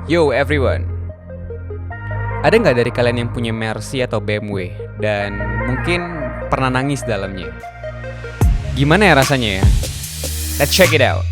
Yo everyone, ada nggak dari kalian yang punya Mercy atau BMW dan mungkin pernah nangis dalamnya? Gimana ya rasanya ya? Let's check it out.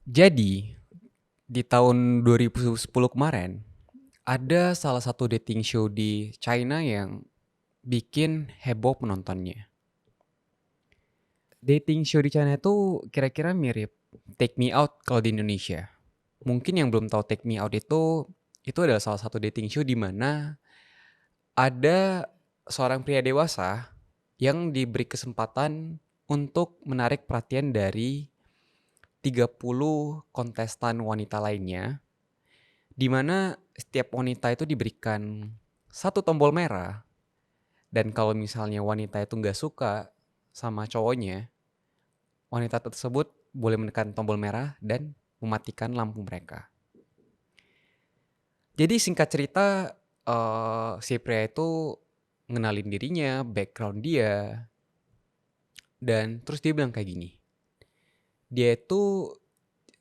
Jadi, di tahun 2010 kemarin, ada salah satu dating show di China yang bikin heboh penontonnya. Dating show di China itu kira-kira mirip Take Me Out kalau di Indonesia. Mungkin yang belum tahu Take Me Out itu adalah salah satu dating show di mana ada seorang pria dewasa yang diberi kesempatan untuk menarik perhatian dari 30 kontestan wanita lainnya, di mana setiap wanita itu diberikan satu tombol merah, dan kalau misalnya wanita itu nggak suka sama cowoknya, wanita tersebut boleh menekan tombol merah dan mematikan lampu mereka. Jadi singkat cerita, si pria itu ngenalin dirinya, background dia, dan terus dia bilang kayak gini.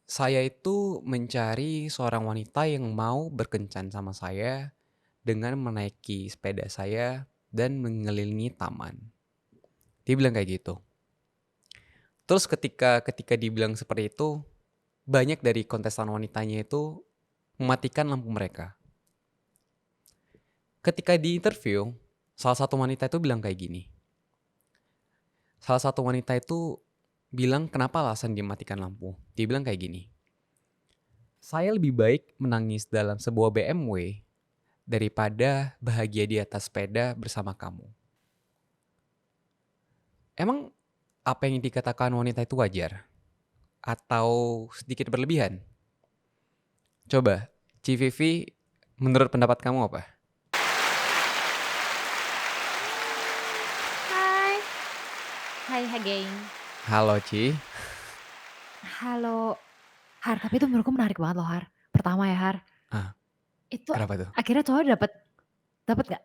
Saya itu mencari seorang wanita yang mau berkencan sama saya dengan menaiki sepeda saya dan mengelilingi taman. Dia bilang kayak gitu. Terus ketika dibilang seperti itu, banyak dari kontestan wanitanya itu mematikan lampu mereka. Ketika di interview, salah satu wanita itu bilang kayak gini. Salah satu wanita itu bilang kenapa alasan dia matikan lampu. Dia bilang kayak gini. Saya lebih baik menangis dalam sebuah BMW daripada bahagia di atas sepeda bersama kamu. Emang apa yang dikatakan wanita itu wajar? Atau sedikit berlebihan? Coba, Civivi, menurut pendapat kamu apa? Hai. Hai again. Halo, Ci. Halo. Har, tapi itu menurutku menarik banget loh, Har. Pertama ya, Har. Itu Kenapa tuh? akhirnya cowok dapat nggak?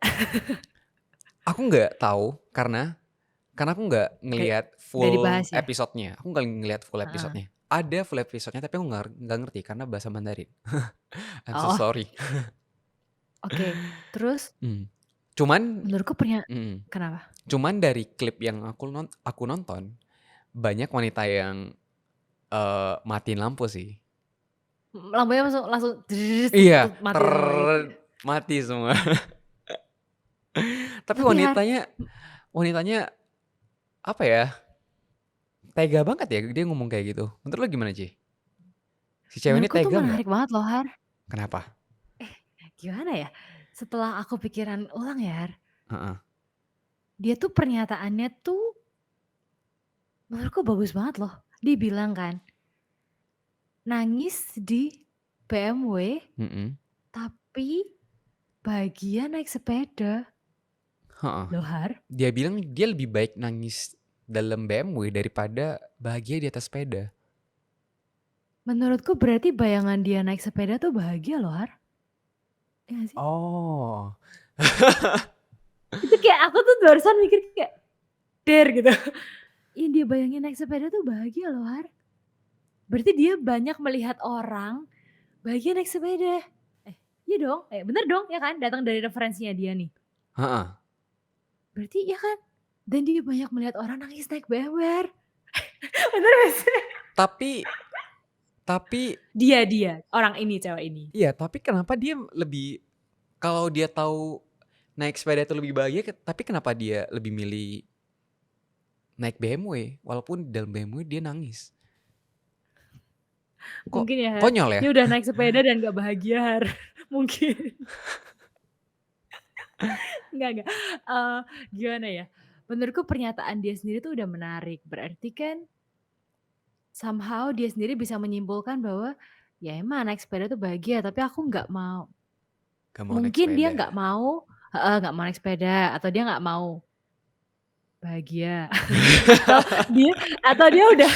Aku nggak tahu karena aku nggak Kayak ngelihat nggak full dibahas ya? episode-nya. Aku nggak ngelihat full Heeh. episode-nya. Ada full episode-nya tapi aku nggak ngerti karena bahasa Mandarin. I'm so Oh, sorry. oke. Terus Hmm. Cuman, menurutku mm, kenapa? cuman dari klip yang aku nonton, banyak wanita yang matiin lampu sih. Lampunya langsung Iya, terus mati semua gitu. mati semua. Tapi Tapi Har, wanitanya apa ya? Tega banget ya dia ngomong kayak gitu. Menurut lo gimana, Ci? Si cewek ini menurutku tuh tega nggak? menarik banget loh, Har. Kenapa? Gimana ya? Setelah aku pikiran ulang ya, Har. Heeh. Dia tuh pernyataannya tuh menurutku bagus banget loh. Dia bilang kan, nangis di BMW Mm-mm. tapi bahagia naik sepeda. Heeh. Loh, Har? Dia bilang dia lebih baik nangis dalam BMW daripada bahagia di atas sepeda. Menurutku berarti bayangan dia naik sepeda tuh bahagia loh, Har. Iya gak sih? Oh. Itu kayak aku tuh barusan mikir kayak, der gitu. Yang dia bayangin naik sepeda tuh bahagia loh, Har. Berarti dia banyak melihat orang bahagia naik sepeda. Iya dong, bener dong ya kan? Datang dari referensinya dia nih. Heeh. Berarti ya kan? Dan dia banyak melihat orang nangis naik BMW, Har. Bener gak sih? Tapi Dia, orang ini, cewek ini. iya, tapi kenapa dia lebih, kalau dia tahu naik sepeda itu lebih bahagia, tapi kenapa dia lebih milih naik BMW walaupun di dalam BMW dia nangis? Kok Mungkin ya, Har. konyol ya? Dia udah naik sepeda dan gak bahagia, Har. Mungkin. Enggak. Gimana ya, menurutku pernyataan dia sendiri tuh udah menarik. Berarti kan somehow dia sendiri bisa menyimpulkan bahwa ya emang naik sepeda tuh bahagia, tapi aku nggak mau. Gak mau naik Mungkin dia sepeda. nggak mau heeh, nggak mau naik sepeda atau dia nggak mau bahagia atau dia atau dia udah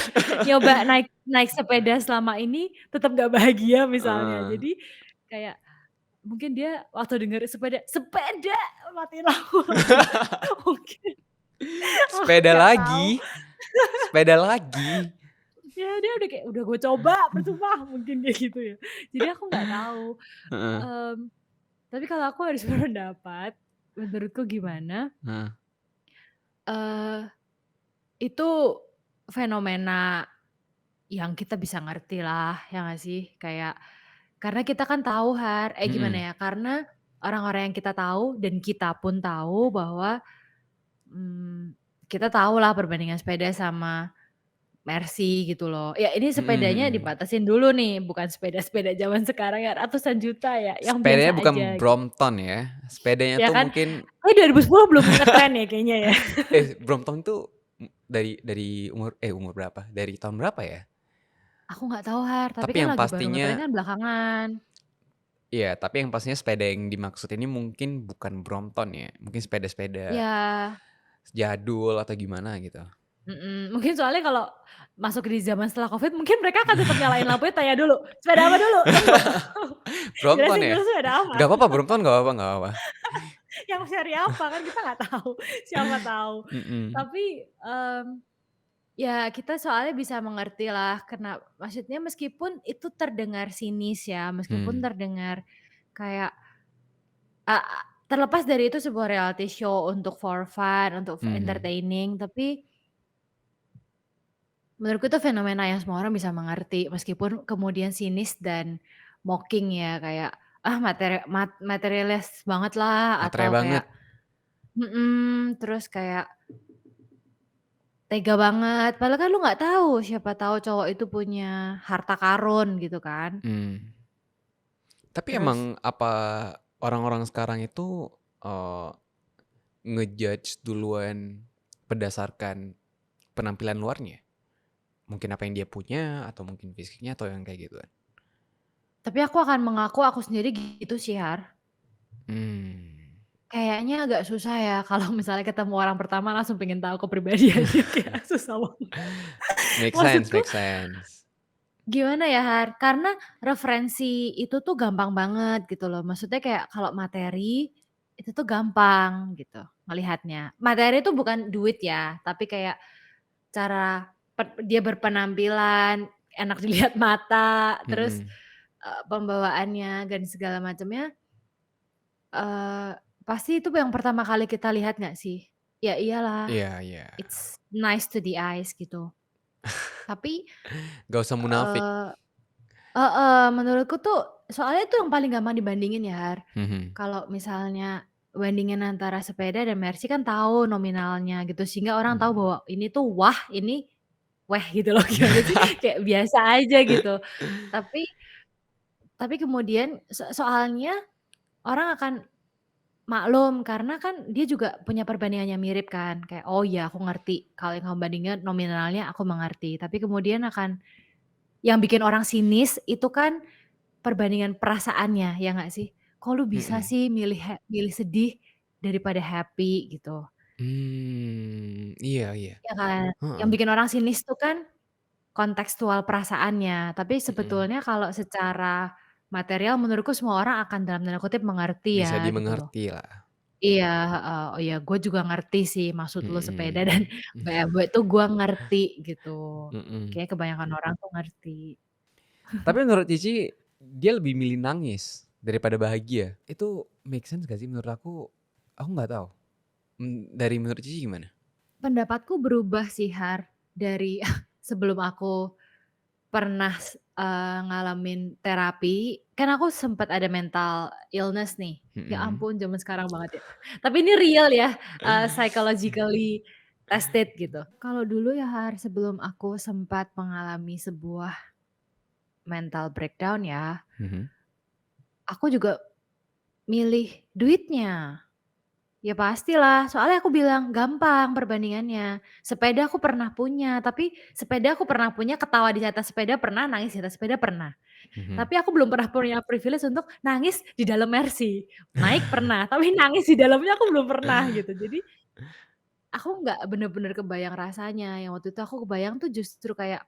nyoba naik naik sepeda selama ini tetap nggak bahagia misalnya. Heeh. Jadi kayak mungkin dia waktu denger sepeda, "Sepeda!" matiin lampu langsung mungkin aku Sepeda nggak tahu. lagi sepeda lagi. Ya dia udah kayak, "Udah gue coba percuma," mungkin kayak gitu ya. Jadi aku nggak tahu, Heeh, mmm, tapi kalau aku harus berpendapat, menurutku gimana, heeh, eee, itu fenomena yang kita bisa ngerti lah, ya nggak sih? Kayak karena kita kan tahu gimana mhm, ya, karena orang-orang yang kita tahu dan kita pun tahu bahwa, mmm, kita tahulah perbandingan sepeda sama Mercy gitu loh. Ya ini mhm sepedanya mhm. dibatasin dulu nih, bukan sepeda-sepeda zaman sekarang ya ratusan juta ya, yang Sepedanya biasa bukan aja gitu. Brompton ya, sepedanya Ya tuh kan? mungkin 2010 belum ngetren ya kayaknya ya. Brompton tuh, dari umur berapa? Dari tahun berapa ya? Aku nggak tahu tapi Tapi kan yang lagi baru ngetren pastinya kan belakangan. iya, tapi yang pastinya sepeda yang dimaksud ini mungkin bukan Brompton ya, mungkin sepeda-sepeda Ya, jadul atau gimana gitu. mungkin soalnya kalau masuk di zaman setelah Covid mungkin mereka akan tetap nyalain lampunya tanya dulu, "Sepeda apa dulu?" Kan gitu. Brompton Jelasin ya? dulu sepeda apa. Nggak apa-apa Brompton nggak apa-apa nggak apa-apa. Yang seri apa kan kita nggak tahu, siapa tahu. Mhm, Tapi, ya kita soalnya bisa mengerti lah maksudnya meskipun itu terdengar sinis ya, meskipun hmm, terdengar kayak, a a terlepas dari itu sebuah reality show untuk for fun, untuk mhm. entertaining, tapi menurutku itu fenomena yang semua orang bisa mengerti meskipun kemudian sinis dan mocking ya kayak, "Ah materialis banget lah," Matre atau banget. kayak terus kayak tega banget, padahal kan lu nggak tahu, siapa tahu cowok itu punya harta karun gitu kan. Mmm. Tapi Terus, emang apa orang-orang sekarang itu, eee, nge-judge duluan berdasarkan penampilan luarnya? Mungkin apa yang dia punya atau mungkin fisiknya atau yang kayak gituan? tapi aku akan mengaku aku sendiri gitu sih, Mmm. Kayaknya agak susah ya kalau misalnya ketemu orang pertama langsung pengen tahu kepribadiannya kayak susah banget. Make sense Maksudku make sense. gimana ya, karena referensi itu tuh gampang banget gitu loh. Maksudnya kayak kalau materi, itu tuh gampang gitu melihatnya. Materi itu bukan duit ya, tapi kayak cara dia berpenampilan, enak dilihat mata, terus, Mhm. pembawaannya dan segala macamnya, eee, pasti itu yang pertama kali kita lihat nggak sih? Ya iyalah, Iya iya. it's nice to the eyes gitu. Tapi, Gak usah munafik. eee heeh, menurutku tuh soalnya itu yang paling gampang dibandingin ya, Mhm. Kalau misalnya bandingin antara sepeda dan Mercy kan tahu nominalnya gitu, sehingga orang tahu Mhm. bahwa ini tuh wah, ini weh gitu loh, gimana sih, kayak biasa aja gitu. Tapi kemudian soalnya orang akan maklum karena kan dia juga punya perbandingannya mirip kan, kayak, "Oh iya aku ngerti, kalau yang kamu bandingin nominalnya aku mengerti." Tapi kemudian yang bikin orang sinis itu kan perbandingan perasaannya, ya nggak sih? "Kok lu bisa Mhm. sih milih sedih daripada happy?" Gitu, Iya iya. ya kan? Yang Heeh. bikin orang sinis tuh kan kontekstual perasaannya, tapi Mhm. sebetulnya kalau secara material menurutku semua orang akan dalam tanda kutip "mengerti" Bisa ya, gitu loh. dimengertilah. Iya, heeh, oh iya gue juga ngerti sih maksud lu sepeda dan Mhm. BMW tuh gua ngerti gitu. Mhm. Kayaknya kebanyakan orang tuh ngerti. Tapi menurut Cici, dia lebih milih nangis daripada bahagia. Itu make sense gak sih menurut aku nggak tahu. Dari menurut Cici gimana? Pendapatku berubah sih dari sebelum aku pernah ngalamin terapi, kan aku sempet ada mental illness nih. Ya Mhm. ampun zaman sekarang banget ya. Tapi ini real ya, psychologically tested gitu. Kalau dulu ya sebelum aku sempat mengalami sebuah mental breakdown ya, Mhm. aku juga milih duitnya. Ya pastilah, soalnya aku bilang, "Gampang perbandingannya. Sepeda aku pernah punya, tapi sepeda aku pernah punya, ketawa di atas sepeda pernah, nangis di atas sepeda pernah." Mhm. Tapi aku belum pernah punya privilege untuk nangis di dalam Mercy. Naik pernah, tapi nangis di dalamnya aku belum pernah gitu. Jadi aku nggak bener-bener kebayang rasanya, yang waktu itu aku kebayang tuh justru kayak,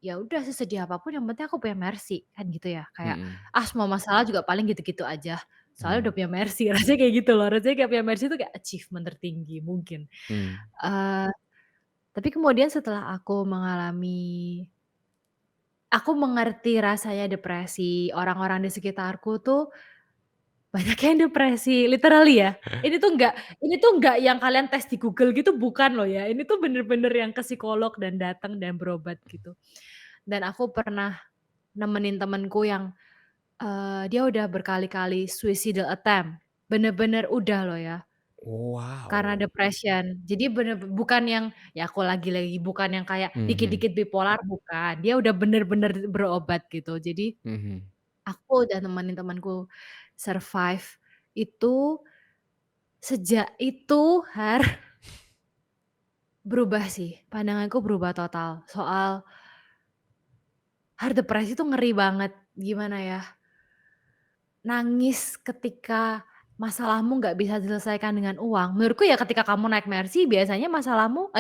ya udah sesedih apapun yang penting aku punya Mercy, kan gitu ya. Kayak, Mhm. semua masalah juga paling gitu-gitu aja, soalnya Mmm. udah punya Mercy, rasanya kayak gitu loh. Rasanya kayak punya Mercy itu kayak achievement tertinggi mungkin. Mmm. Eee, tapi kemudian setelah aku mengerti rasanya depresi, orang-orang di sekitarku tuh banyak yang depresi, literally ya. Ini tuh nggak yang kalian tes di Google gitu bukan loh ya, ini tuh bener-bener yang ke psikolog dan datang dan berobat gitu. Dan aku pernah nemenin temenku yang, dia udah berkali-kali suicidal attempt, bener-bener udah loh ya, karena Wow. depression. Jadi bukan yang, ya aku lagi-lagi bukan yang kayak Mhm. dikit-dikit bipolar, bukan. Dia udah bener-bener berobat gitu. Jadi Mhm. aku udah nemenin temenku survive itu, sejak itu berubah sih, pandanganku berubah total soal depresi itu ngeri banget, gimana ya, nangis ketika masalahmu nggak bisa diselesaikan dengan uang, menurutku ya ketika kamu naik Mercy biasanya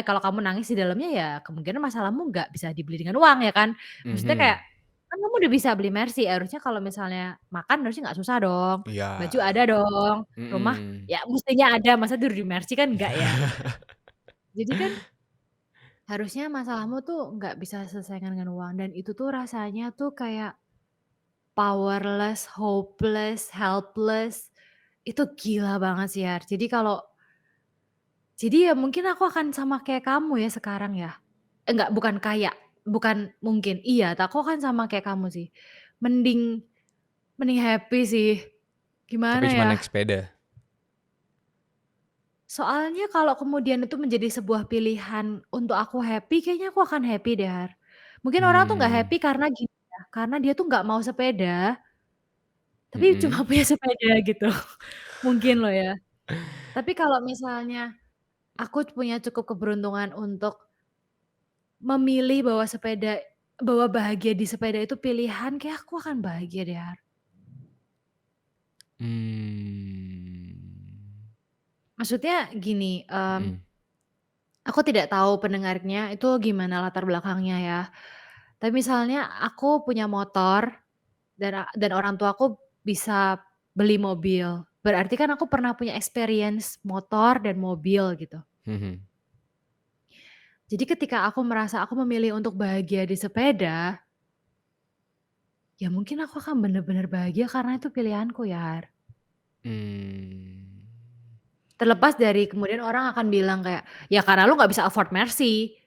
kalau kamu nangis di dalamnya ya kemungkinan masalahmu nggak bisa dibeli dengan uang ya kan. Maksudnya kayak, Mhm. kan kamu udah bisa beli Mercy, harusnya kalau misalnya makan harusnya nggak susah dong, baju Iya. ada dong, rumah Mhm. ya mestinya ada, masa tidur di Mercy kan enggak ya. Jadi kan harusnya masalahmu tuh nggak bisa selesaikan dengan uang dan itu tuh rasanya tuh kayak powerless, hopeless, helpless, itu gila banget sih, jadi ya mungkin aku akan sama kayak kamu ya sekarang ya. Enggak, bukan kayak, bukan mungkin, iya, aku akan sama kayak kamu sih. Mending mending happy sih. Tapi Gimana cuma ya, naik sepeda? soalnya kalau kemudian itu menjadi sebuah pilihan untuk aku happy, kayaknya aku akan happy deh, Mungkin orang tuh nggak Mmm. happy karena gini ya, karena dia tuh nggak mau sepeda, tapi cuma Mhm. punya sepeda gitu, mungkin loh ya. Tapi kalau misalnya aku punya cukup keberuntungan untuk memilih bahwa bahagia di sepeda itu pilihan, kayak aku akan bahagia deh, Mmm. Maksudnya gini, Mhm. aku tidak tahu pendengarnya itu gimana latar belakangnya ya, tapi misalnya aku punya motor dan orang tuaku bisa beli mobil, berarti kan aku pernah punya experience motor dan mobil gitu. Mhm. Jadi ketika aku merasa aku memilih untuk bahagia di sepeda, ya mungkin aku akan bener-bener bahagia karena itu pilihanku ya, Mmm. Terlepas dari kemudian orang akan bilang kayak, "Ya karena lu nggak bisa afford Mercy."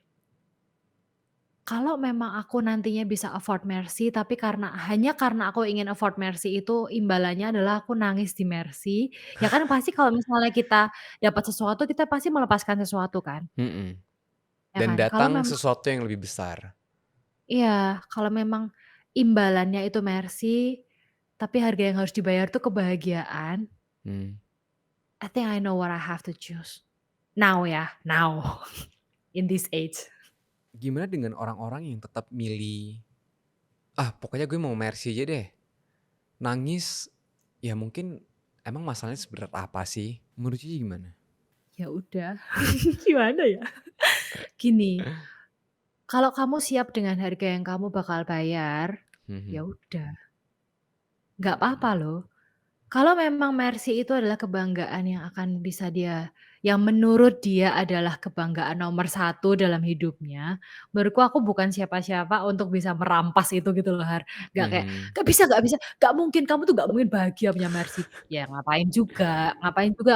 Kalau memang aku nantinya bisa afford Mercy, tapi hanya karena aku ingin afford Mercy itu imbalannya adalah aku nangis di Mercy, ya kan pasti kalau misalnya kita dapat sesuatu, kita pasti melepaskan sesuatu kan, Mhm. ya Dan kan? Kalau datang memang sesuatu yang lebih besar. iya, kalau memang imbalannya itu Mercy, tapi harga yang harus dibayar tuh kebahagiaan, Mmm. I think I know what I have to choose. Now ya, now, in this age. Gimana dengan orang-orang yang tetap milih, "Ah, pokoknya gue mau Mercy aja deh." Nangis, ya mungkin emang masalahnya seberat apa sih? Menurut Cici gimana? Ya udah, gimana ya? Gini, kalau kamu siap dengan harga yang kamu bakal bayar, ya Mhm. udah, nggak apa-apa loh. Kalau memang Mercy itu adalah kebanggaan yang menurut dia adalah kebanggaan nomor satu dalam hidupnya, menurutku aku bukan siapa-siapa untuk bisa merampas itu gitu loh, Nggak kayak, Mhm. nggak bisa, nggak mungkin, kamu tuh nggak mungkin bahagia punya Mercy." Ya ngapain juga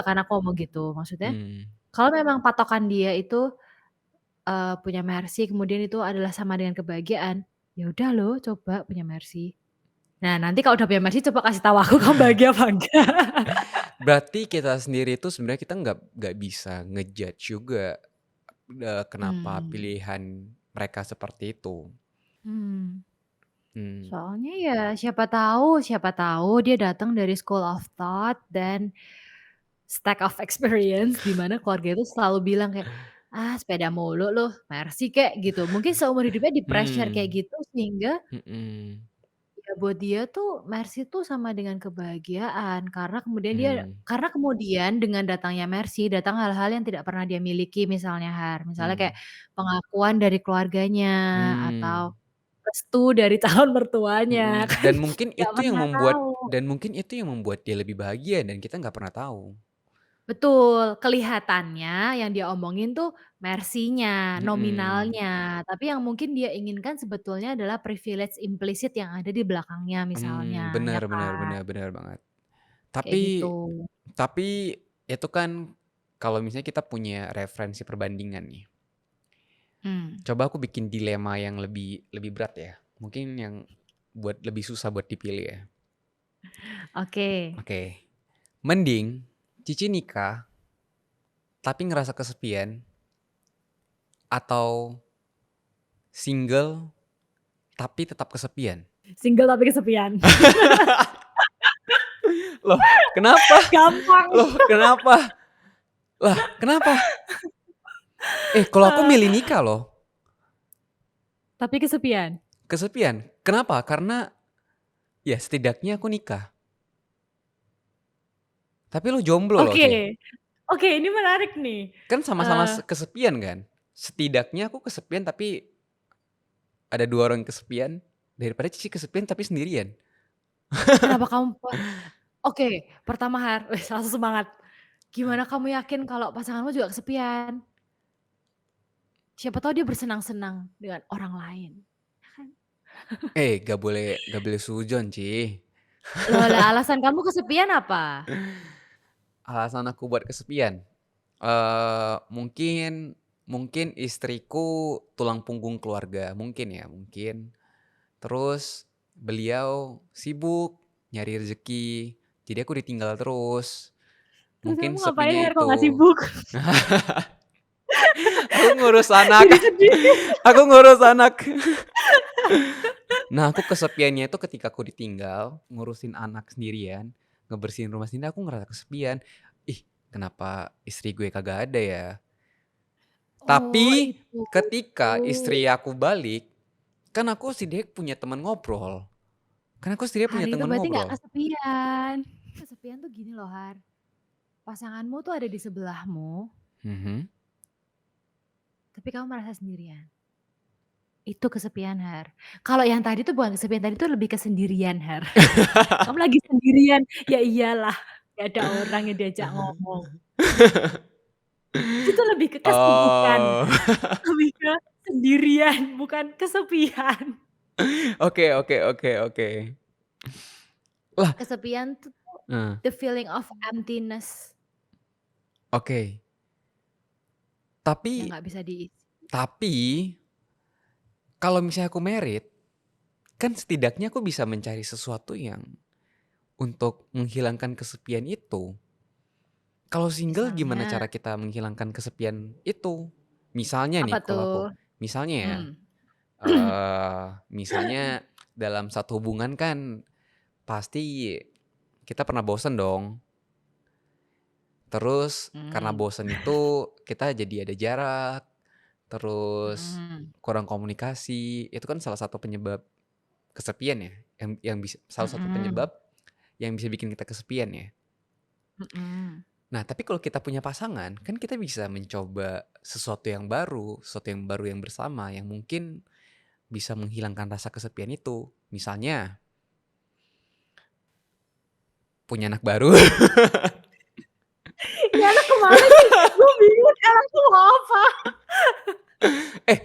kan aku ngomong gitu. Maksudnya, Mmm. kalau memang patokan dia itu punya Mercy, kemudian itu adalah sama dengan kebahagiaan, ya udah loh coba punya Mercy. Nah nanti kalau udah punya Mercy coba kasih tahu aku kamu bahagia apa enggak. Berarti kita sendiri itu sebenarnya kita nggak bisa nge-judge juga, kenapa Mmm, pilihan mereka seperti itu. hmm. Mmm. Soalnya ya siapa tahu dia datang dari school of thought dan stack of experience di mana keluarga itu selalu bilang kayak, "Ah sepeda mulu lu, Mercy kek," gitu. Mungkin seumur hidupnya di-pressure kayak Mmm. gitu sehingga Mhm. Ya buat dia tuh Mercy tuh sama dengan kebahagiaan Mmm, karena kemudian dengan datangnya Mercy, datang hal-hal yang tidak pernah dia miliki misalnya misalnya kayak mmm, pengakuan dari keluarganya atau mmm, restu dari calon mertuanya mhm, kan nggak pernah tahu. dan mungkin itu yang membuat dia lebih bahagia dan kita nggak pernah tahu. Betul, kelihatannya yang dia omongin tuh Mercy-nya, Mhm, nominalnya, tapi yang mungkin dia inginkan sebetulnya adalah privilege implisit yang ada di belakangnya misalnya, ya bener bener kan? bener bener banget. Kayak gitu. Tapi tapi itu kan kalau misalnya kita punya referensi perbandingan nih, Mmm, coba aku bikin dilema yang lebih lebih berat ya, mungkin yang lebih susah buat dipilih ya. oke. Oke, mending Cici nikah tapi ngerasa kesepian atau single tapi tetap kesepian? Single tapi kesepian. Loh, kenapa? Gampang. Loh, kenapa? Lah, kenapa? Kalau aku Eee, milih nikah loh, tapi kesepian? kesepian. Kenapa? Karena ya setidaknya aku nikah. Tapi lu jomblo loh, Ci. Oke, oke ini menarik nih. Kan sama-sama Eee, kesepian kan? Setidaknya aku kesepian tapi ada 2 orang kesepian, daripada Cici kesepian tapi sendirian. kenapa kamu oke, pertama wes langsung semangat. Gimana kamu yakin kalau pasanganmu juga kesepian? Siapa tahu dia bersenang-senang dengan orang lain, ya kan? Gak boleh suudzon, Ci. Loh lah alasan kamu kesepian apa? Alasan aku buat kesepian, mungkin mungkin istriku tulang punggung keluarga, mungkin ya, mungkin. Terus beliau sibuk nyari rezeki, jadi aku ditinggal terus. Terus kamu Mungkin ngapain sepinya kalau nggak itu. sibuk? Aku ngurus anak, Jadi sedih. aku ngurus anak. Nah, aku kesepiannya itu ketika aku ditinggal, ngurusin anak sendirian, ngebersihin rumah sendiri, aku ngerasa kesepian. Ih, kenapa istri gue kagak ada ya? Oh Tapi itu. ketika istri aku balik, kan aku setidaknya punya teman ngobrol. Kan aku setidaknya punya Hari itu teman berarti nggak ngobrol. kesepian. Kesepian tuh gini loh pasanganmu tuh ada di sebelahmu, Mhm. tapi kamu merasa sendirian. Itu kesepian kalau yang tadi tuh bukan kesepian, tadi tuh lebih kesendirian Kamu lagi sendirian, ya iyalah, gak ada orang yang diajak ngomong. Itu tuh lebih ke kesibukan, Oh. lebih ke sendirian, bukan kesepian. Oke oke oke oke. Lah, Kesepian tuh heeh, the feeling of emptiness oke. yang Tapi nggak bisa diisi. tapi kalau misalnya aku married, kan setidaknya aku bisa mencari sesuatu yang untuk menghilangkan kesepian itu. Kalau single gimana Misalnya, cara kita menghilangkan kesepian itu? Misalnya apa nih kalau aku, tuh? misalnya ya, Mmm. misalnya dalam satu hubungan kan pasti kita pernah bosen dong. Terus karena Mhm, bosen itu kita jadi ada jarak, terus mhm, kurang komunikasi, itu kan salah satu penyebab kesepian ya, yang bisa salah satu mhm, penyebab yang bisa bikin kita kesepian ya. mhm. Nah, tapi kalau kita punya pasangan, kan kita bisa mencoba sesuatu yang baru yang bersama, yang mungkin bisa menghilangkan rasa kesepian itu. Misalnya, punya anak baru. Ini anak kemana sih? Gue bingung nih anak tuh mau apa? Eh,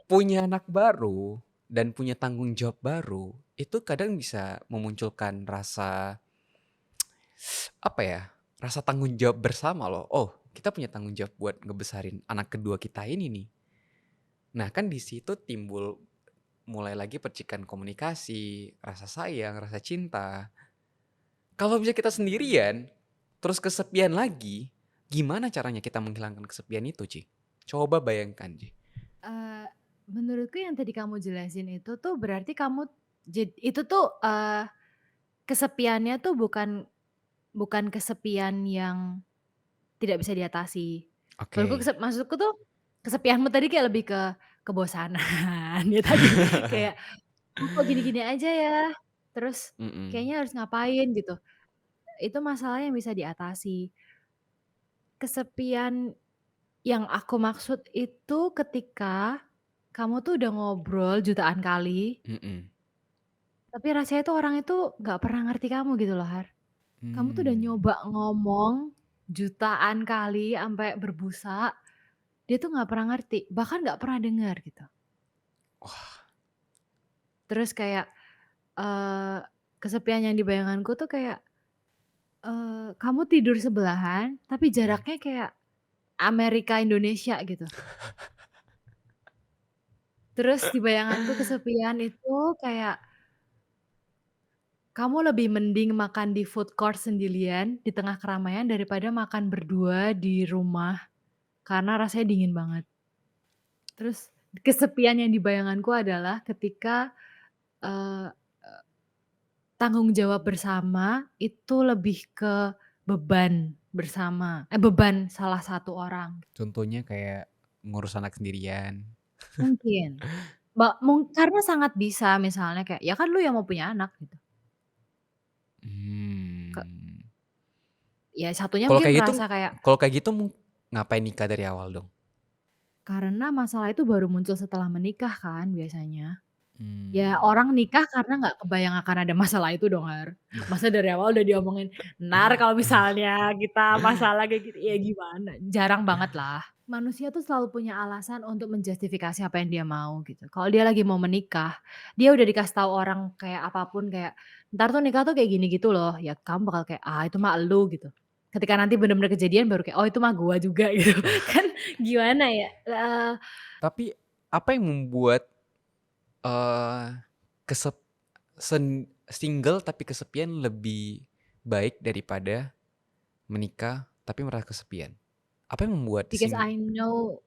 punya anak baru dan punya tanggung jawab baru, itu kadang bisa memunculkan rasa, apa ya, rasa tanggung jawab bersama loh. Oh, kita punya tanggung jawab buat ngebesarin anak kedua kita ini nih. Nah, kan di situ timbul mulai lagi percikan komunikasi, rasa sayang, rasa cinta. Kalau misalnya kita sendirian, terus kesepian lagi, gimana caranya kita menghilangkan kesepian itu, Ci? Coba bayangkan, Ci. Eee, menurutku yang tadi kamu jelasin itu tuh berarti kamu itu tuh, kesepiannya tuh bukan kesepian yang tidak bisa diatasi. Oke. Maksudku tuh kesepianmu tadi kayak lebih ke kebosanan ya tadi, kayak, "Oh kok gini-gini aja ya?" terus Mhm. kayaknya harus ngapain gitu. Itu masalah yang bisa diatasi. Kesepian yang aku maksud itu ketika kamu tuh udah ngobrol jutaan kali, Mhm. tapi rasanya tuh orang itu nggak pernah ngerti kamu gitu loh, Har. Kamu tuh udah Mmm. nyoba ngomong jutaan kali sampai berbusa, dia tuh nggak pernah ngerti, bahkan nggak pernah dengar gitu. Wah. Terus kayak, eee, kesepian yang di bayanganku tuh kayak, kamu tidur sebelahan, tapi Mhm. jaraknya kayak Amerika Indonesia gitu. Terus di bayanganku kesepian itu kayak kamu lebih mending makan di food court sendirian di tengah keramaian daripada makan berdua di rumah karena rasanya dingin banget. Terus kesepian yang di bayanganku adalah ketika, eee, tanggung jawab bersama itu lebih ke beban bersama, beban salah satu orang. Contohnya kayak ngurus anak sendirian. Mungkin. Karena sangat bisa misalnya kayak, ya kan lu yang mau punya anak gitu. Mmm. Ya satunya Kalau mungkin kayak gitu merasa kayak, kalau kayak gitu ngapain nikah dari awal dong? karena masalah itu baru muncul setelah menikah kan biasanya. Ya Mmm. orang nikah karena nggak kebayang akan ada masalah itu dong, Har. Masa dari awal udah diomongin, "Entar kalau misalnya kita masalah kayak gitu," ya gimana, jarang banget lah. Manusia tuh selalu punya alasan untuk menjustifikasi apa yang dia mau gitu. Kalau dia lagi mau menikah, dia udah dikasih tahu orang kayak apapun kayak, "Entar tuh nikah tuh kayak gini gitu loh," ya kamu bakal kayak, "Ah itu mah elu," gitu. Ketika nanti bener-bener kejadian baru kayak, "Oh itu mah gua juga," gitu. Kan gimana ya, Tapi apa yang membuat, eee, kesep single tapi kesepian lebih baik daripada menikah tapi merasa kesepian? Apa yang membuat because I know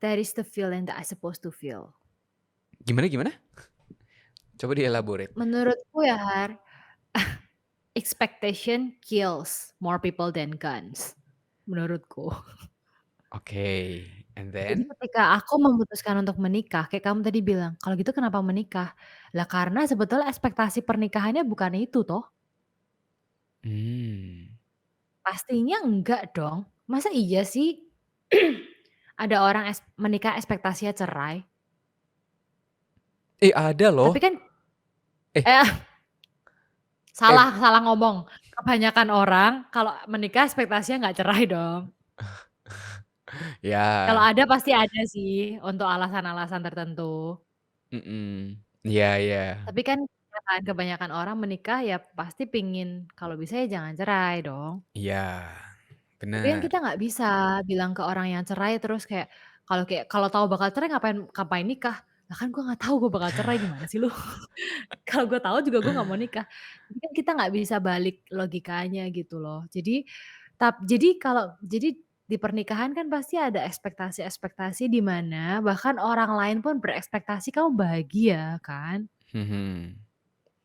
that is the feeling that I supposed to feel. gimana gimana? Coba di-elaborate. Menurutku ya Har, expectation kills more people than guns, menurutku. Oke, and Jadi then? ketika aku memutuskan untuk menikah, kayak kamu tadi bilang, "Kalau gitu kenapa menikah?" Lah karena sebetulnya ekspektasi pernikahannya bukan itu toh, Mmm. pastinya enggak dong. Masa iya sih ada orang menikah ekspektasinya cerai? Ada Tapi loh. kan Eh eh, eh salah salah ngomong. Kebanyakan orang kalau menikah ekspektasinya nggak cerai dong. Kalau ya, ada pasti ada sih untuk alasan-alasan tertentu. mhm. Iya iya. Tapi kan ya kan kebanyakan orang menikah ya pasti pingin kalau bisa ya jangan cerai dong. Iya, Tapi kan bener. kita nggak bisa bilang ke orang yang cerai terus kayak kalau tahu bakal cerai ngapain ngapain nikah? Lah kan gua nggak tahu gua bakal cerai gimana sih lu? Kalau gua tahu juga gua nggak mau nikah. Jadi kan kita nggak bisa balik logikanya gitu loh. Jadi di pernikahan kan pasti ada ekspektasi-ekspektasi di mana bahkan orang lain pun berekspektasi kamu bahagia kan. Mhm.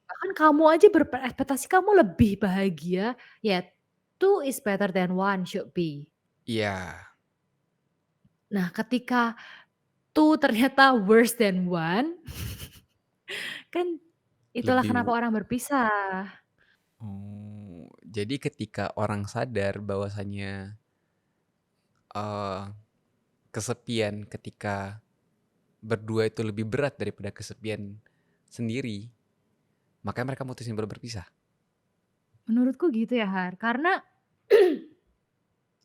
Bahkan kamu aja berekspektasi kamu lebih bahagia, ya two is better than one should be. Iya, Nah ketika two ternyata worse than one, kan itulah lebih kenapa orang berpisah. jadi ketika orang sadar bahwasanya, eee, kesepian ketika berdua itu lebih berat daripada kesepian sendiri, makanya mereka mutusin buat berpisah? Menurutku gitu ya Har, karena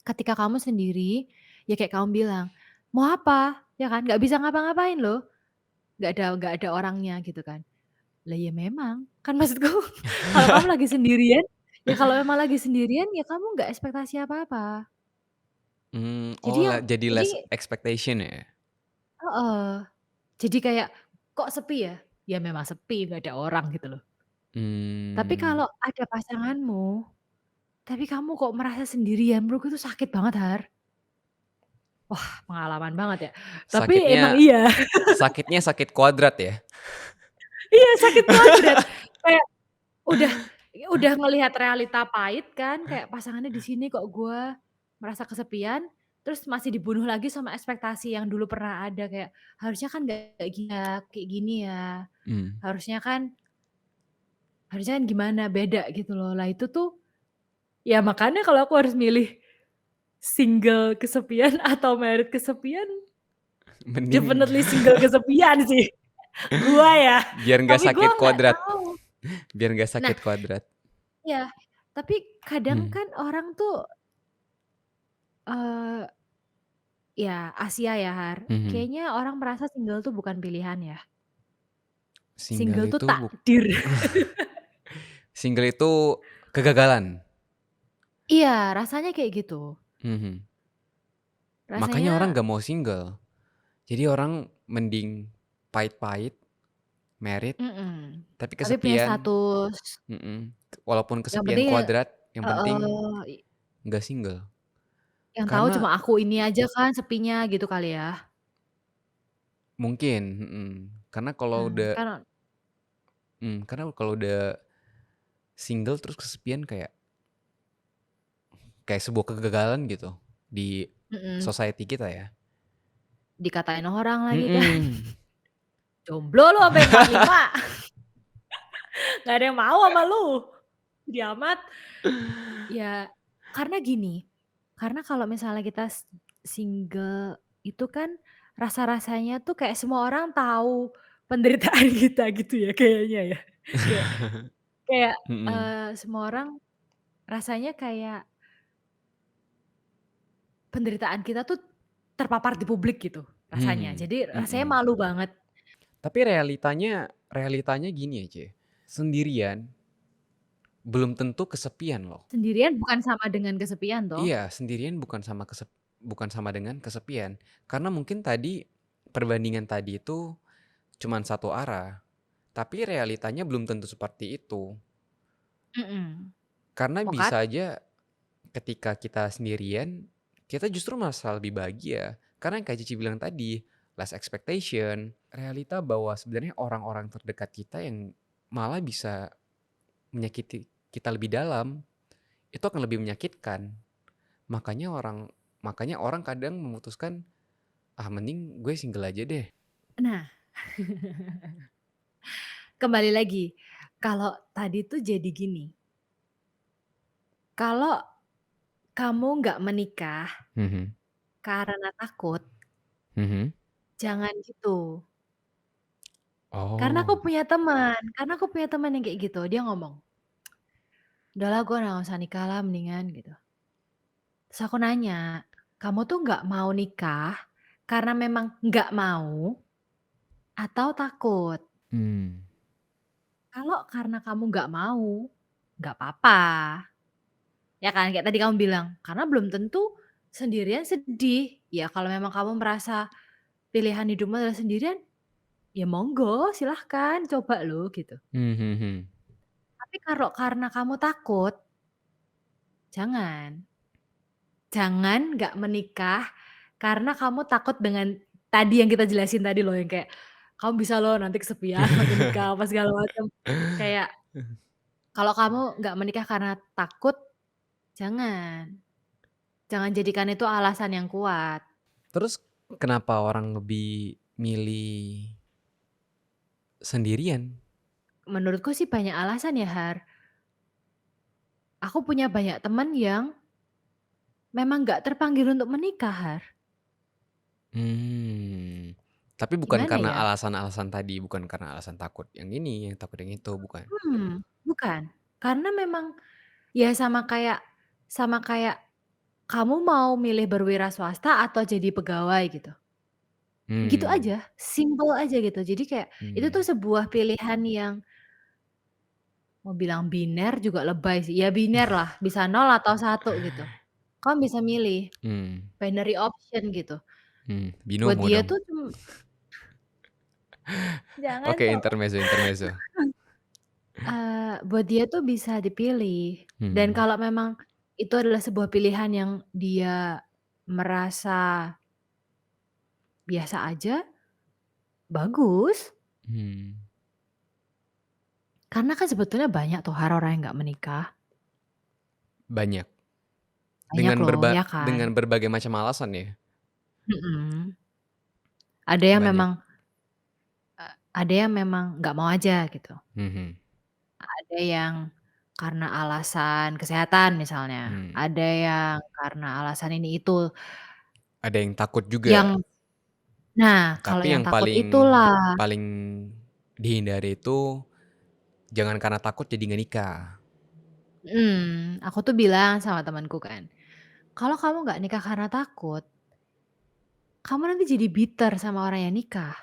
ketika kamu sendiri, ya kayak kamu bilang, "Mau apa?" Ya kan, nggak bisa ngapa-ngapain loh, nggak ada orangnya gitu kan. Lah ya memang, kan maksudku kalau kamu lagi sendirian, ya kalau memang lagi sendirian ya kamu nggak ekspektasi apa-apa. Jadi yang Jadi jadi less expectation ya? heeh, jadi kayak, "Kok sepi ya?" Ya memang sepi, nggak ada orang gitu loh. Tapi Mmm, kalau ada pasanganmu, tapi kamu kok merasa sendirian, menurutku itu sakit banget, Har. Wah, pengalaman banget ya. Tapi emang sakitnya iya. sakitnya sakit kuadrat ya? Iya, sakit kuadrat. Kayak udah udah ngelihat realita pahit kan, kayak pasangannya di sini kok gua merasa kesepian, terus masih dibunuh lagi sama ekspektasi yang dulu pernah ada, kayak harusnya kan nggak kayak gini ya, kayak gini ya, Mmm. harusnya kan Harusnya kan gimana, beda gitu loh. Lah itu tuh, ya makanya kalau aku harus milih single kesepian atau married kesepian, Mending definitely single kesepian sih, gua ya, biar nggak tapi gua sakit nggak kuadrat, tahu. biar nggak Nah, sakit kuadrat. iya, tapi kadang Hmm. kan orang tuh, eee, ya Asia ya, Har, Mhm. kayaknya orang merasa single tuh bukan pilihan ya. Single Single tuh itu takdir. single itu kegagalan. Iya, rasanya kayak gitu. Mhm. Makanya orang Rasanya nggak mau single. Jadi orang mending pahit-pahit, married, mhm, tapi tapi punya kesepian. status, Mhm. Walaupun yang kesepian penting kuadrat, yang penting heeh, nggak single. yang tahu Karena cuma aku ini aja kan sepinya gitu kali ya? mungkin, karena kalau udah Kan karena kalau udah single terus kesepian kayak kayak sebuah kegagalan gitu di mhm, society kita ya. dikatain orang lagi kan, Mhm. "Jomblo lu sampai 45, nggak ada yang mau sama lu, sedih amat." Ya, karena gini, karena kalau misalnya kita single itu kan rasa-rasanya tuh kayak semua orang tahu penderitaan kita gitu ya kayaknya ya. Kayak kayak, Mhm. semua orang rasanya kayak penderitaan kita tuh terpapar di publik gitu rasanya. Mhm. Jadi rasanya Mhm. malu banget. Tapi realitanya gini aja, sendirian belum tentu kesepian loh. Sendirian bukan sama dengan kesepian toh. Iya, sendirian bukan sama dengan kesepian. Karena mungkin tadi perbandingan tadi itu cuman satu arah, tapi realitanya belum tentu seperti itu. Mhm. Karena Mokat bisa aja ketika kita sendirian, kita justru merasa lebih bahagia. Karena yang kayak Cici bilang tadi, less expectation, realita bahwa sebenarnya orang-orang terdekat kita yang malah bisa menyakiti kita lebih dalam, itu akan lebih menyakitkan. Makanya orang makanya orang kadang memutuskan, "Ah, mending gue single aja deh." nah, kembali lagi, kalau tadi tuh jadi gini, kalau kamu nggak menikah Mhm. karena takut, Mhm. jangan gitu. Oh. Karena aku punya teman yang kayak gitu, dia ngomong, "Udahlah gue nggak usah nikah lah mendingan," gitu. Terus aku nanya, "Kamu tuh nggak mau nikah karena memang nggak mau atau takut?" Mmm. Kalau karena kamu nggak mau, nggak apa-apa, ya kan? Kayak tadi kamu bilang, karena belum tentu sendirian sedih. Ya kalau memang kamu merasa pilihan hidupmu adalah sendirian, ya monggo silahkan coba loh gitu. Mhm, mhm. Tapi kalau karena kamu takut, jangan. Jangan nggak menikah karena kamu takut dengan tadi yang kita jelasin tadi loh, yang kayak, "Kamu bisa loh nanti kesepian pakai nikah," apa segala macam. Kayak kalau kamu nggak menikah karena takut, jangan. Jangan jadikan itu alasan yang kuat. Terus kenapa orang lebih milih sendirian? Menurutku sih banyak alasan ya, Har. Aku punya banyak teman yang memang nggak terpanggil untuk menikah, Har. Mmm. Tapi bukan Gimana karena ya? alasan-alasan tadi, bukan karena alasan takut yang ini, yang takut yang itu, bukan? Bukan. Karena memang ya sama kayak kamu mau milih berwira swasta atau jadi pegawai gitu. Gitu Mmm. aja, simpel aja gitu. Jadi kayak itu tuh Mmm. sebuah pilihan yang mau bilang biner juga lebay sih, ya biner lah, bisa 0 atau 1 gitu. Kamu bisa milih, Mmm. binary option gitu. Buat Binomo dia dong. tuh jangan Oke, dong, intermezzo intermezzo. buat dia tuh bisa dipilih dan Mhm. kalau memang itu adalah sebuah pilihan yang dia merasa biasa aja, bagus. Mmm. Karena kan sebetulnya banyak tuh Har orang yang nggak menikah, Banyak. banyak loh, ya kan? Dengan berbagai macam alasan ya? Mhm. Ada yang Banyak. memang ada yang memang nggak mau aja gitu, Mhm. Ada yang karena alasan kesehatan misalnya, Mmm, ada yang karena alasan ini itu, ada yang takut juga, yang nah kalau tapi yang yang takut paling itulah paling dihindari itu jangan karena takut jadi nggak nikah. aku tuh bilang sama temanku kan, "Kalau kamu nggak nikah karena takut, kamu nanti jadi bitter sama orang yang nikah.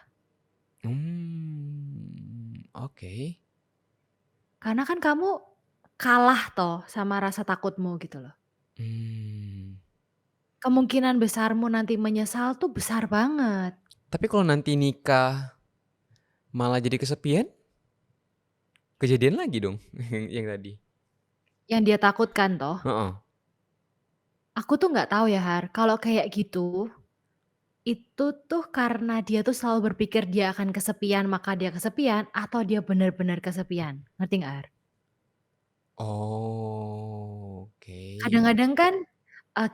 Oke. Karena kan kamu kalah toh sama rasa takutmu," gitu loh. Mmm, Kemungkinan besarmu nanti menyesal tuh besar banget. tapi kalau nanti nikah malah jadi kesepian, kejadian lagi dong yang tadi? Yang dia takutkan toh. Heeh. Aku tuh nggak tahu ya Har, kalau kayak gitu, itu tuh karena dia tuh selalu berpikir dia akan kesepian, maka dia kesepian, atau dia benar-benar kesepian, ngerti nggak Har? Oh, oke. Kadang-kadang kan,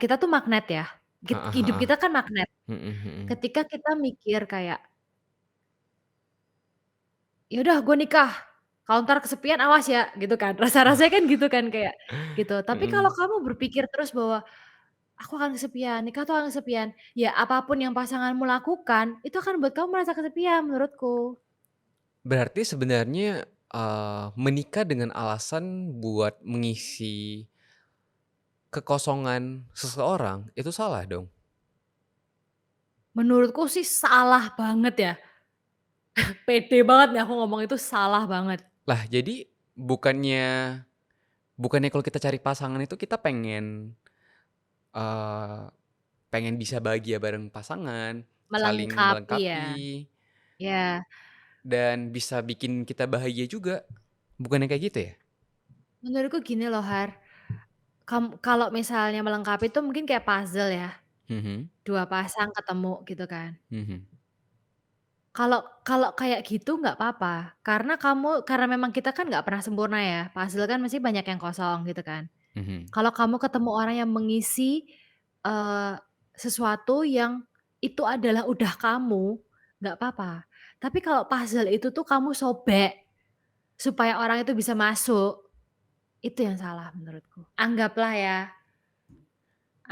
kita tuh magnet ya, Heeh hidup heeh. kita kan magnet. Mhm mhm. Ketika kita mikir kayak, "Ya udah gue nikah, kalau entar kesepian awas ya," gitu kan, rasa-rasanya kan gitu kan, kayak gitu. Tapi kalau Mhm. kamu berpikir terus bahwa, "Aku akan kesepian, nikah tuh akan kesepian," ya apapun yang pasanganmu lakukan, itu akan buat kamu merasa kesepian menurutku. Berarti sebenarnya, menikah dengan alasan buat mengisi kekosongan seseorang, itu salah dong? Menurutku sih salah banget ya, pede banget nih aku ngomong itu salah banget. Lah jadi bukannya bukannya kalau kita cari pasangan itu kita pengen, eee, pengen bisa bahagia bareng pasangan, saling Melengkapi ya, melengkapi, ya dan bisa bikin kita bahagia juga, bukannya kayak gitu ya? menurutku gini loh Har, kalau misalnya melengkapi itu mungkin kayak puzzle ya, Mhm 2 pasang ketemu gitu kan. mhm Kalau kalau kayak gitu nggak apa-apa, karena memang kita kan nggak pernah sempurna ya, puzzle kan mesti banyak yang kosong gitu kan. mhm. Kalau kamu ketemu orang yang mengisi, eee, sesuatu yang itu adalah udah kamu, nggak apa-apa. Tapi kalau puzzle itu tuh kamu sobek, supaya orang itu bisa masuk, itu yang salah menurutku.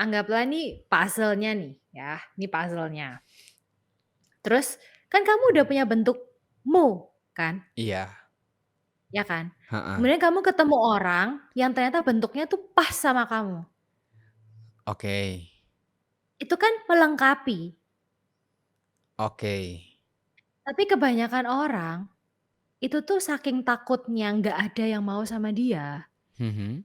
Anggaplah nih puzzle-nya nih ya, ini puzzle-nya. Terus kan kamu udah punya bentukmu kan? Iya, Ya kan? heeh, Kemudian kamu ketemu orang yang ternyata bentuknya tuh pas sama kamu. oke Itu kan melengkapi, oke, tapi kebanyakan orang, itu tuh saking takutnya nggak ada yang mau sama dia, mhm.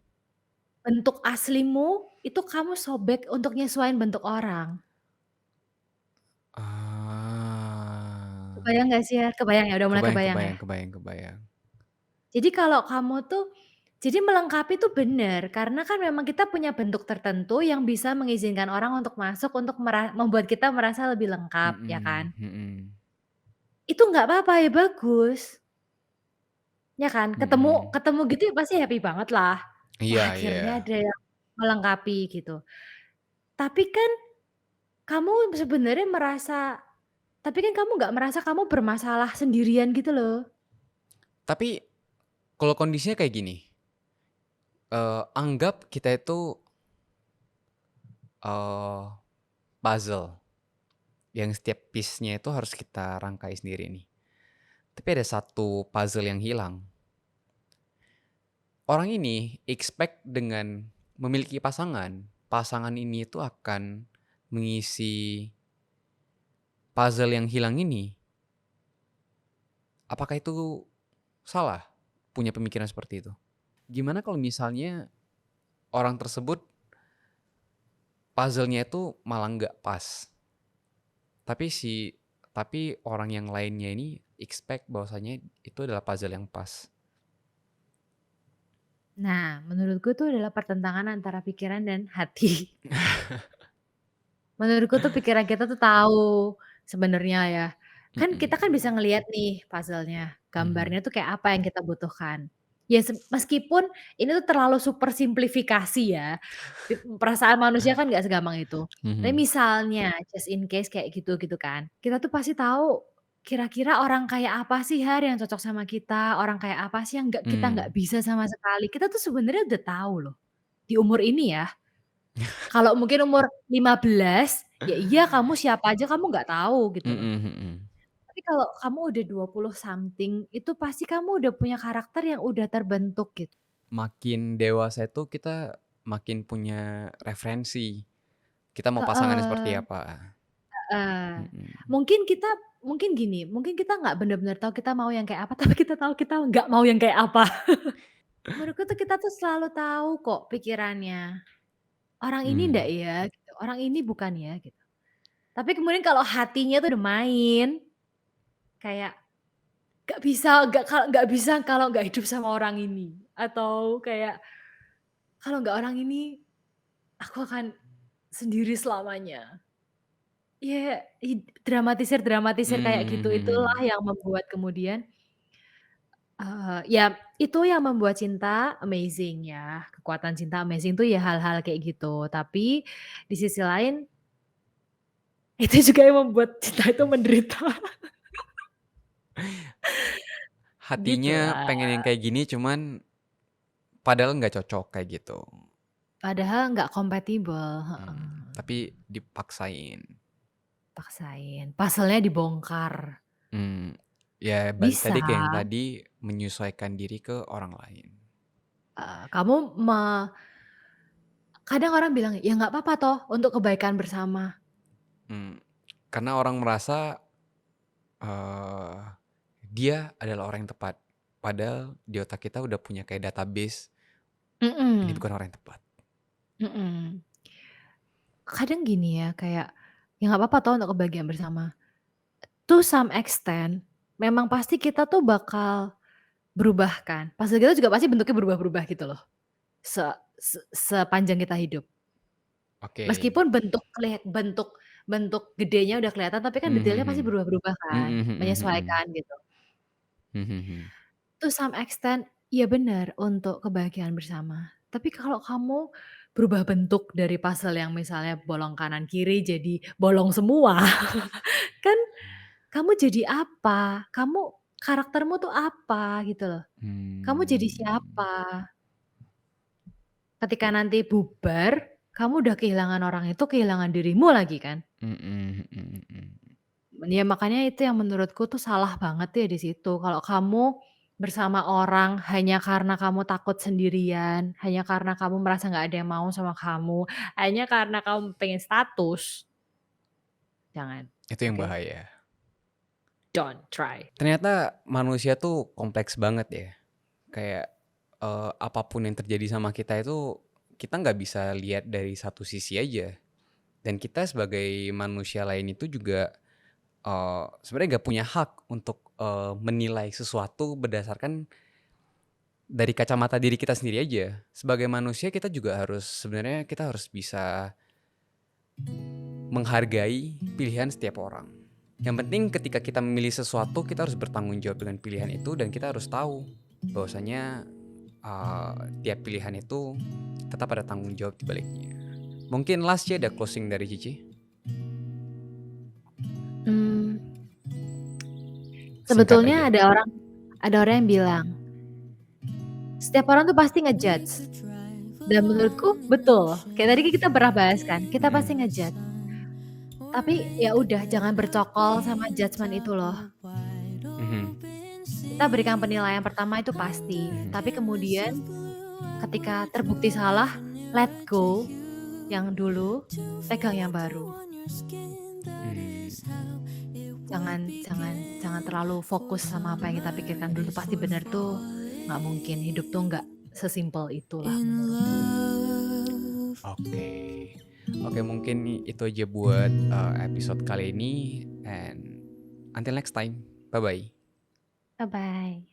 bentuk aslimu itu kamu sobek untuk nyesuaiin bentuk orang. Ah, Kebayang nggak sih ya? Kebayang ya? Udah mulai kebayang kebayang ya? kebayang kebayang kebayang. Jadi kalau kamu tuh jadi melengkapi tuh bener, karena kan memang kita punya bentuk tertentu yang bisa mengizinkan orang untuk masuk, untuk membuat kita merasa lebih lengkap, ya Mhm kan? mhm Itu nggak apa-apa, ya bagus, ya kan? Ketemu mhm. ketemu gitu ya pasti happy banget lah. Wah, Iya iya. akhirnya ada yang melengkapi gitu. Tapi kan kamu sebenarnya merasa tapi kan kamu nggak merasa kamu bermasalah sendirian gitu loh. Tapi kalau kondisinya kayak gini, anggap kita itu, eee, puzzle yang setiap piece-nya itu harus kita rangkai sendiri nih. Tapi ada satu puzzle yang hilang. Orang ini expect dengan memiliki pasangan, pasangan ini itu akan mengisi puzzle yang hilang ini. Apakah itu salah punya pemikiran seperti itu? Gimana kalau misalnya orang tersebut puzzle-nya itu malah nggak pas, tapi tapi orang yang lainnya ini expect bahwasanya itu adalah puzzle yang pas? Nah, menurutku itu adalah pertentangan antara pikiran dan hati. Menurutku tuh pikiran kita tuh tahu sebenarnya ya. Kan kita Mhm kan bisa ngelihat nih puzzle-nya, mhm gambarnya tuh kayak apa yang kita butuhkan. Ya meskipun ini tuh terlalu super simplifikasi ya, perasaan manusia kan nggak segampang itu. Tapi mhm misalnya just in case kayak gitu gitu kan, kita tuh pasti tahu, kira-kira orang kayak apa sih Har yang cocok sama kita, orang kayak apa sih yang kita nggak Mmm. bisa sama sekali. Kita tuh sebenarnya udah tahu loh, di umur ini ya. Kalau mungkin umur 15, ya iya kamu siapa aja kamu nggak tahu gitu loh. Mhm mhm. Tapi kalau kamu udah 20 something, itu pasti kamu udah punya karakter yang udah terbentuk gitu. Makin dewasa itu kita makin punya referensi, kita mau pasangannya seperti Heeh, apa. heeh. Mhm. Mungkin kita mungkin gini, mungkin kita nggak bener-bener tahu kita mau yang kayak apa, tapi kita tahu kita nggak mau yang kayak apa. Menurutku tuh kita tuh selalu tahu kok pikirannya, orang ini ndak Mmm. ya, gitu, orang ini bukan ya, gitu. Tapi kemudian kalau hatinya tuh udah main, kayak nggak bisa kalau nggak hidup sama orang ini, atau kayak kalau nggak orang ini, aku akan sendiri selamanya. Ya, dramatisir-dramatisir kayak Mmm, gitu, mhm itulah mhm. yang membuat kemudian, ya itu yang membuat cinta amazing ya, kekuatan cinta amazing tuh ya hal-hal kayak gitu. Tapi di sisi lain, itu juga yang membuat cinta itu menderita. Hatinya Gitulah. pengen yang kayak gini cuman padahal nggak cocok kayak gitu. Padahal nggak kompatibel, Mmm, heeh. tapi dipaksain. Paksain, puzzle-nya dibongkar. Mmm, ya balik Bisa, tadi ke yang tadi, menyesuaikan diri ke orang lain. kamu kadang orang bilang, "Ya nggak apa-apa toh untuk kebaikan bersama." Mmm, karena orang merasa, eee, dia adalah orang yang tepat, padahal di otak kita udah punya kayak database, ini Mhm, bukan orang yang tepat. mhm. Kadang gini ya, kayak, "Ya nggak apa-apa toh untuk kebahagiaan bersama." To some extent, memang pasti kita tuh bakal berubah kan, puzzle kita juga pasti bentuknya berubah-berubah gitu loh, se se sepanjang kita hidup. Oke. Meskipun bentuk bentuk gedenya udah kelihatan, tapi kan Mhm detailnya pasti mhm. berubah-berubah kan, Mhm mhm mhm. menyesuaikan gitu. Mhm mhm. To some extent, iya benar untuk kebahagiaan bersama. Tapi kalau kamu berubah bentuk dari puzzle yang misalnya bolong kanan kiri jadi bolong semua, kan kamu jadi apa? Kamu karaktermu tuh apa gitu loh. Kamu jadi Mmm. siapa? Ketika nanti bubar, kamu udah kehilangan orang itu, kehilangan dirimu lagi kan. Mhm mhm mhm. Ya makanya itu yang menurutku tuh salah banget ya di situ. Kalau kamu bersama orang hanya karena kamu takut sendirian, hanya karena kamu merasa nggak ada yang mau sama kamu, hanya karena kamu pengen status, jangan, Itu yang oke? bahaya. Don't try. Ternyata manusia tuh kompleks banget ya. Kayak, apa yang terjadi sama kita itu, kita nggak bisa lihat dari satu sisi aja. Dan kita sebagai manusia lain itu juga, sebenarnya nggak punya hak untuk, menilai sesuatu berdasarkan dari kacamata diri kita sendiri aja. Sebagai manusia kita juga harus sebenarnya kita harus bisa menghargai pilihan setiap orang. Yang penting ketika kita memilih sesuatu, kita harus bertanggung jawab dengan pilihan itu dan kita harus tahu bahwasanya, tiap pilihan itu tetap ada tanggung jawab di baliknya. Mungkin last ya ada closing dari Cici? Mmm, Singkat sebetulnya aja. ada orang yang bilang, "Setiap orang tuh pasti nge-judge." Dan menurutku betul, kayak tadi kan kita pernah bahas kan, kita pasti Mhm. nge-judge. Tapi ya udah jangan bercokol sama judgement itu loh. Mhm. Kita berikan penilaian pertama itu pasti, tapi Mhm. kemudian ketika terbukti salah, let go yang dulu, pegang yang baru. Mmm. Jangan jangan jangan terlalu fokus sama apa yang kita pikirkan dulu pasti bener tuh nggak mungkin, hidup tuh nggak sesimpel itulah menurutku. Oke. Oke mungkin itu aja buat, episode kali ini and until next time. Bye-bye. Bye-bye.